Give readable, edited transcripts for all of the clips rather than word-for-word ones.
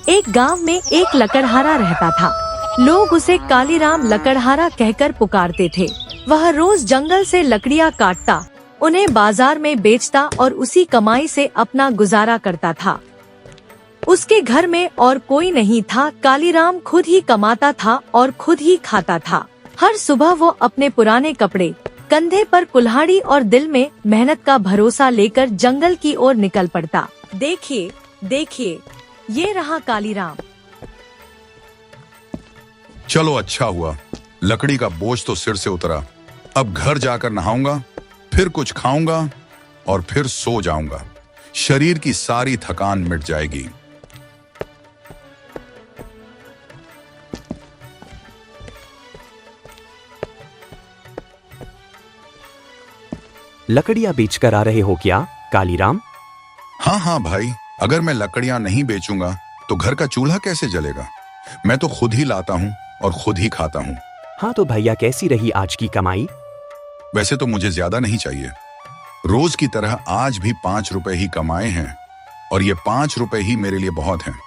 एक गांव में एक लकड़हारा रहता था। लोग उसे कालीराम लकड़हारा कहकर पुकारते थे। वह रोज जंगल से लकड़ियां काटता, उन्हें बाजार में बेचता और उसी कमाई से अपना गुजारा करता था। उसके घर में और कोई नहीं था। कालीराम खुद ही कमाता था और खुद ही खाता था। हर सुबह वो अपने पुराने कपड़े, कंधे पर कुल्हाड़ी और दिल में मेहनत का भरोसा लेकर जंगल की ओर निकल पड़ता। देखिए, देखिए, ये रहा कालीराम। चलो अच्छा हुआ, लकड़ी का बोझ तो सिर से उतरा। अब घर जाकर नहाऊंगा, फिर कुछ खाऊंगा और फिर सो जाऊंगा। शरीर की सारी थकान मिट जाएगी। लकड़ियां बेचकर आ रहे हो क्या, कालीराम? हाँ हाँ भाई, अगर मैं लकड़ियां नहीं बेचूंगा तो घर का चूल्हा कैसे जलेगा? मैं तो खुद ही लाता हूँ और खुद ही खाता हूँ। हाँ तो भैया, कैसी रही आज की कमाई? वैसे तो मुझे ज्यादा नहीं चाहिए। रोज की तरह आज भी 5 रुपए ही कमाए हैं और ये 5 रुपए ही मेरे लिए बहुत हैं।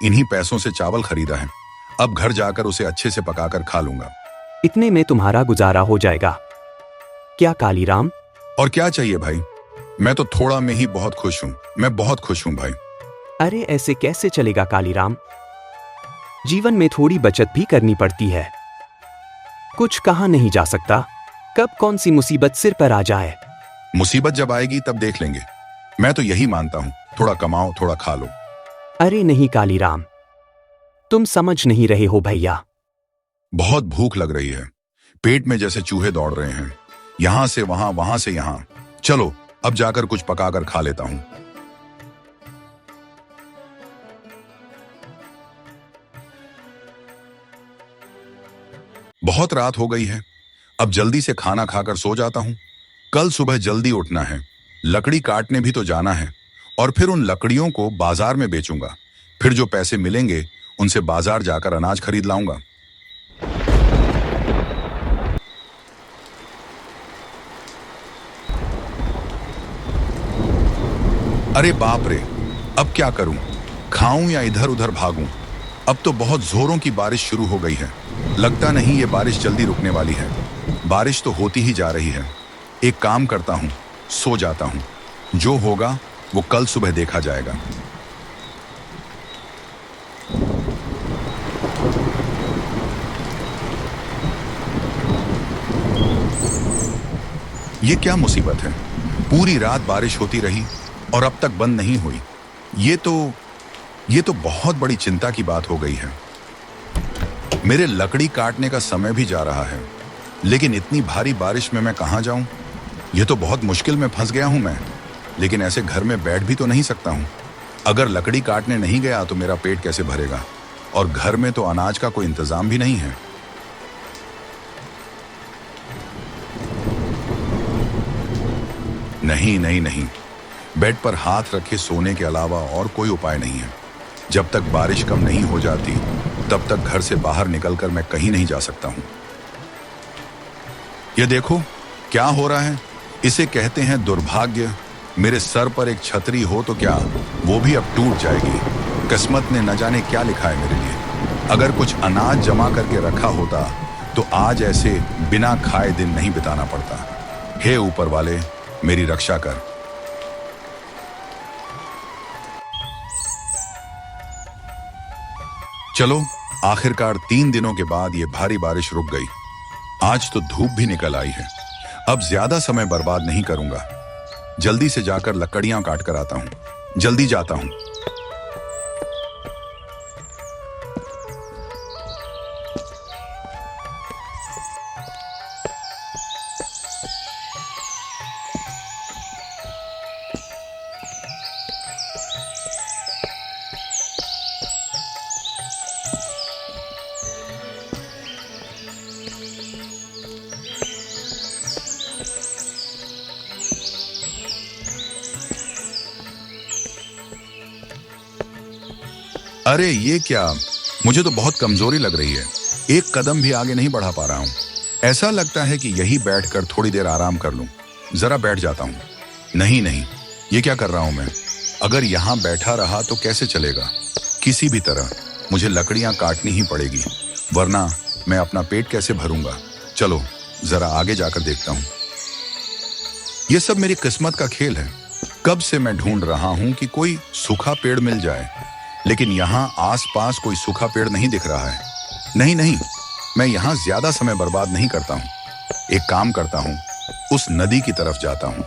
इन्हीं पैसों से चावल खरीदा है। अब घर जाकर उसे अच्छे से पकाकर खा लूंगा। इतने में तुम्हारा गुजारा हो जाएगा क्या, कालीराम? और क्या चाहिए भाई, मैं तो थोड़ा में ही बहुत खुश हूँ। मैं बहुत खुश हूँ भाई। अरे ऐसे कैसे चलेगा कालीराम? जीवन में थोड़ी बचत भी करनी पड़ती है। कुछ कहा नहीं जा सकता, कब कौन सी मुसीबत सिर पर आ जाए। मुसीबत जब आएगी तब देख लेंगे। मैं तो यही मानता हूँ, थोड़ा कमाओ, थोड़ा खा लो। अरे नहीं कालीराम, तुम समझ नहीं रहे हो भैया। बहुत भूख लग रही है। पेट में जैसे चूहे दौड़ रहे हैं, यहां से वहां, वहां से यहां। चलो अब जाकर कुछ पकाकर खा लेता हूं। बहुत रात हो गई है, अब जल्दी से खाना खाकर सो जाता हूं। कल सुबह जल्दी उठना है, लकड़ी काटने भी तो जाना है और फिर उन लकड़ियों को बाजार में बेचूंगा। फिर जो पैसे मिलेंगे उनसे बाजार जाकर अनाज खरीद लाऊंगा। अरे बाप रे, अब क्या करूं? खाऊं या इधर उधर भागूं? अब तो बहुत जोरों की बारिश शुरू हो गई है। लगता नहीं ये बारिश जल्दी रुकने वाली है। बारिश तो होती ही जा रही है। एक काम करता हूं, सो जाता हूं। जो होगा वो कल सुबह देखा जाएगा। ये क्या मुसीबत है? पूरी रात बारिश होती रही और अब तक बंद नहीं हुई। ये तो बहुत बड़ी चिंता की बात हो गई है। मेरे लकड़ी काटने का समय भी जा रहा है, लेकिन इतनी भारी बारिश में मैं कहां जाऊं? ये तो बहुत मुश्किल में फंस गया हूं मैं। लेकिन ऐसे घर में बैठ भी तो नहीं सकता हूं। अगर लकड़ी काटने नहीं गया तो मेरा पेट कैसे भरेगा? और घर में तो अनाज का कोई इंतजाम भी नहीं है। नहीं नहीं नहीं, बेड पर हाथ रखे सोने के अलावा और कोई उपाय नहीं है। जब तक बारिश कम नहीं हो जाती तब तक घर से बाहर निकलकर मैं कहीं नहीं जा सकता हूं। ये देखो क्या हो रहा है, इसे कहते हैं दुर्भाग्य। मेरे सर पर एक छतरी हो तो क्या वो भी अब टूट जाएगी। किस्मत ने न जाने क्या लिखा है मेरे लिए। अगर कुछ अनाज जमा करके रखा होता तो आज ऐसे बिना खाए दिन नहीं बिताना पड़ता। हे ऊपर वाले, मेरी रक्षा कर। चलो, आखिरकार 3 दिनों के बाद ये भारी बारिश रुक गई। आज तो धूप भी निकल आई है। अब ज्यादा समय बर्बाद नहीं करूंगा। जल्दी से जाकर लकड़ियां काट कर आता हूं। जल्दी जाता हूं। अरे ये क्या, मुझे तो बहुत कमजोरी लग रही है। एक कदम भी आगे नहीं बढ़ा पा रहा हूं। ऐसा लगता है कि यही बैठकर थोड़ी देर आराम कर लूं। जरा बैठ जाता हूँ। नहीं नहीं, ये क्या कर रहा हूं मैं? अगर यहां बैठा रहा तो कैसे चलेगा? किसी भी तरह मुझे लकड़ियां काटनी ही पड़ेगी, वरना मैं अपना पेट कैसे भरूंगा? चलो जरा आगे जाकर देखता हूं। यह सब मेरी किस्मत का खेल है। कब से मैं ढूंढ रहा हूं कि कोई सूखा पेड़ मिल जाए, लेकिन यहां आसपास कोई सूखा पेड़ नहीं दिख रहा है। नहीं नहीं, मैं यहां ज्यादा समय बर्बाद नहीं करता हूं। एक काम करता हूं, उस नदी की तरफ जाता हूं।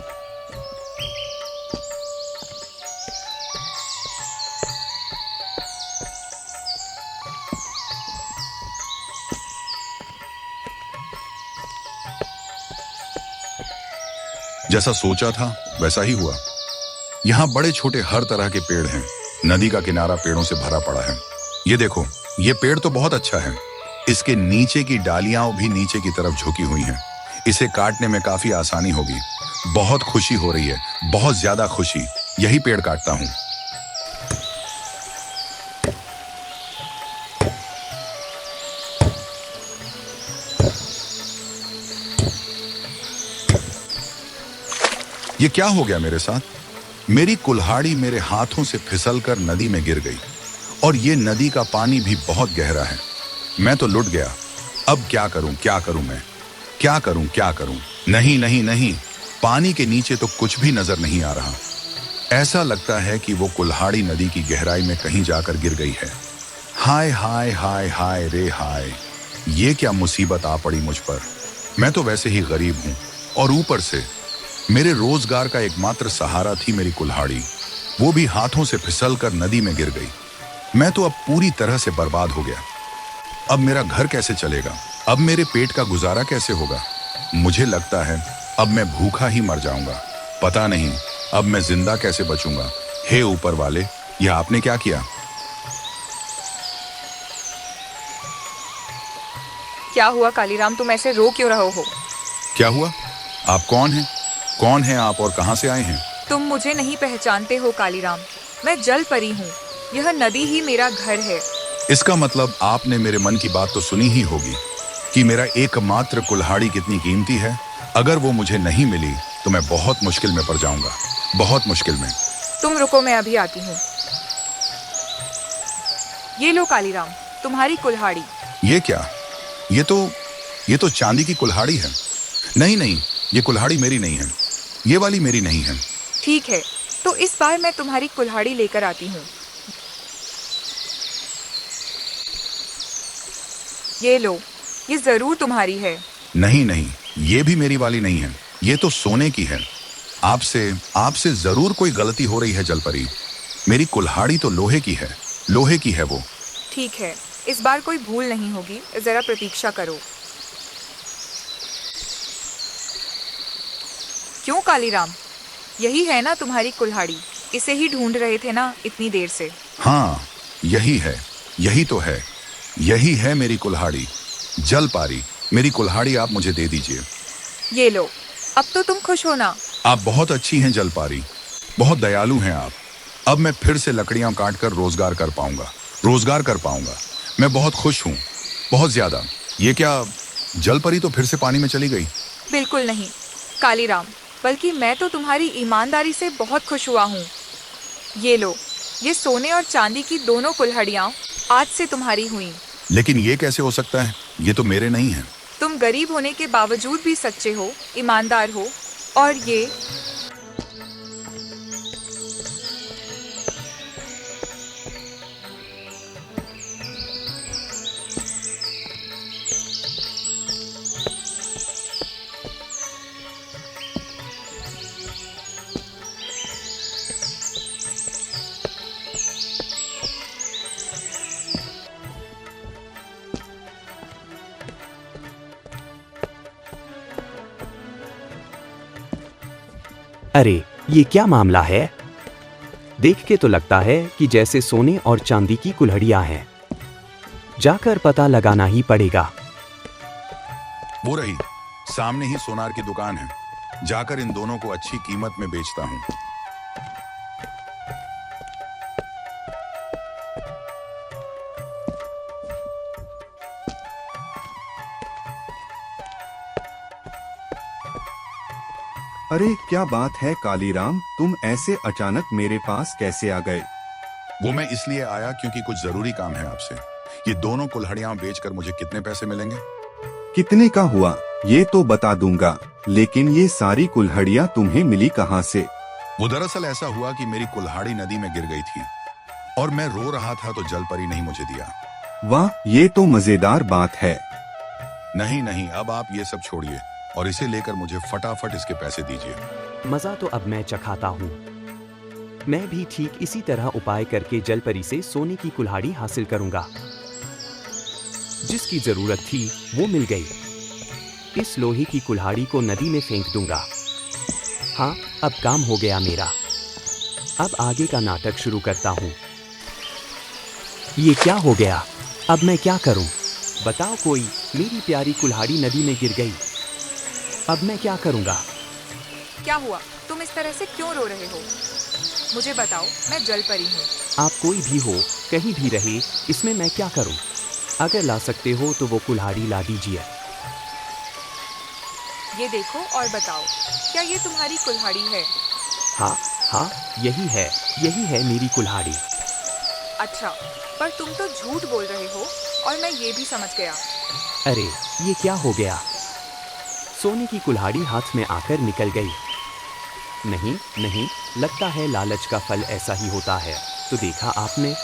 जैसा सोचा था वैसा ही हुआ। यहाँ बड़े छोटे हर तरह के पेड़ हैं। नदी का किनारा पेड़ों से भरा पड़ा है। ये देखो, ये पेड़ तो बहुत अच्छा है। इसके नीचे की डालियां भी नीचे की तरफ झुकी हुई हैं। इसे काटने में काफी आसानी होगी। बहुत खुशी हो रही है, बहुत ज्यादा खुशी। यही पेड़ काटता हूं। ये क्या हो गया मेरे साथ? मेरी कुल्हाड़ी मेरे हाथों से फिसलकर नदी में गिर गई, और ये नदी का पानी भी बहुत गहरा है। मैं तो लुट गया। अब क्या करूं, क्या करूं मैं? क्या करूं, क्या करूं? नहीं नहीं नहीं, पानी के नीचे तो कुछ भी नजर नहीं आ रहा। ऐसा लगता है कि वो कुल्हाड़ी नदी की गहराई में कहीं जाकर गिर गई है। हाय हाय हाय हाय रे हाय, ये क्या मुसीबत आ पड़ी मुझ पर। मैं तो वैसे ही गरीब हूं, और ऊपर से मेरे रोजगार का एकमात्र सहारा थी मेरी कुल्हाड़ी। वो भी हाथों से फिसलकर नदी में गिर गई। मैं तो अब पूरी तरह से बर्बाद हो गया। अब मेरा घर कैसे चलेगा? अब मेरे पेट का गुजारा कैसे होगा? मुझे लगता है अब मैं भूखा ही मर जाऊंगा। पता नहीं अब मैं जिंदा कैसे बचूंगा। हे ऊपर वाले, यह आपने क्या किया? क्या हुआ कालीराम, तुम ऐसे रो क्यों रहे हो? क्या हुआ? आप कौन हैं? कौन हैं आप और कहां से आए हैं? तुम मुझे नहीं पहचानते हो कालीराम। मैं जल परी हूँ। यह नदी ही मेरा घर है। इसका मतलब आपने मेरे मन की बात तो सुनी ही होगी कि मेरा एकमात्र कुल्हाड़ी कितनी कीमती है। अगर वो मुझे नहीं मिली तो मैं बहुत मुश्किल में पड़ जाऊंगा, बहुत मुश्किल में। तुम रुको, मैं अभी आती हूँ। ये लो कालीराम, तुम्हारी कुल्हाड़ी। ये क्या? ये तो चांदी की कुल्हाड़ी है। नहीं नहीं, ये कुल्हाड़ी मेरी नहीं है। ये वाली मेरी नहीं है। ठीक है, तो इस बार मैं तुम्हारी कुल्हाड़ी लेकर आती हूँ। ये लो, ये जरूर तुम्हारी है। नहीं नहीं, ये भी मेरी वाली नहीं है। ये तो सोने की है। आपसे जरूर कोई गलती हो रही है जलपरी। मेरी कुल्हाड़ी तो लोहे की है, लोहे की है वो। ठीक है, इस बार कोई भूल नहीं होगी, जरा प्रतीक्षा करो। क्यों कालीराम, यही है ना तुम्हारी कुल्हाड़ी? इसे ही ढूंढ रहे थे ना इतनी देर से? हाँ, यही है, यही तो है। यही है मेरी कुल्हाड़ी। जलपारी, मेरी कुल्हाड़ी आप मुझे दे दीजिए। ये लो, अब तो तुम खुश हो ना? आप बहुत अच्छी हैं जलपारी, बहुत दयालु हैं आप। अब मैं फिर से लकड़ियां काटकर रोजगार कर पाऊंगा। मैं बहुत खुश हूँ, बहुत ज्यादा। ये क्या, जलपरी तो फिर से पानी में चली गई? बिल्कुल नहीं कालीराम, बल्कि मैं तो तुम्हारी ईमानदारी से बहुत खुश हुआ हूँ। ये लो, ये सोने और चांदी की दोनों कुल्हाड़ियाँ आज से तुम्हारी हुई। लेकिन ये कैसे हो सकता है? ये तो मेरे नहीं हैं। तुम गरीब होने के बावजूद भी सच्चे हो, ईमानदार हो, और ये अरे, ये क्या मामला है? देख के तो लगता है कि जैसे सोने और चांदी की कुल्हड़ियां हैं। जाकर पता लगाना ही पड़ेगा। वो रही, सामने ही सोनार की दुकान है। जाकर इन दोनों को अच्छी कीमत में बेचता हूँ। अरे क्या बात है कालीराम, तुम ऐसे अचानक मेरे पास कैसे आ गए? वो मैं इसलिए आया क्योंकि कुछ जरूरी काम है आपसे। ये दोनों कुल्हड़ियां बेचकर मुझे कितने पैसे मिलेंगे? कितने का हुआ ये तो बता दूंगा, लेकिन ये सारी कुल्हड़ियाँ तुम्हें मिली कहाँ से? वो दरअसल ऐसा हुआ कि मेरी कुल्हाड़ी नदी में गिर गई थी और मैं रो रहा था तो जल परी नहीं मुझे दिया। वाह, ये तो मजेदार बात है। नहीं नहीं, अब आप ये सब छोड़िए और इसे लेकर मुझे फटाफट इसके पैसे दीजिए। मजा तो अब मैं चखाता हूँ। मैं भी ठीक इसी तरह उपाय करके जलपरी से सोने की कुल्हाड़ी हासिल करूंगा। जिसकी जरूरत थी वो मिल गई। इस लोहे की कुल्हाड़ी को नदी में फेंक दूंगा। हाँ, अब काम हो गया मेरा। अब आगे का नाटक शुरू करता हूँ। ये क्या हो गया? अब मैं क्या करूं? बताओ कोई, मेरी प्यारी कुल्हाड़ी नदी में गिर गई। अब मैं क्या करूंगा? क्या हुआ? तुम इस तरह से क्यों रो रहे हो? मुझे बताओ, मैं जल परी हूँ। आप कोई भी हो, कहीं भी रहे, इसमें मैं क्या करूं? अगर ला सकते हो तो वो कुल्हाड़ी ला दीजिए। ये देखो और बताओ, क्या ये तुम्हारी कुल्हाड़ी है? हाँ हाँ, यही है मेरी कुल्हाड़ी। अच्छा, पर तुम तो झूठ बोल रहे हो और मैं ये भी समझ गया। अरे, ये क्या हो गया? सोने की कुल्हाड़ी हाथ में आकर निकल गई। नहीं नहीं, लगता है लालच का फल ऐसा ही होता है। तो देखा आपने,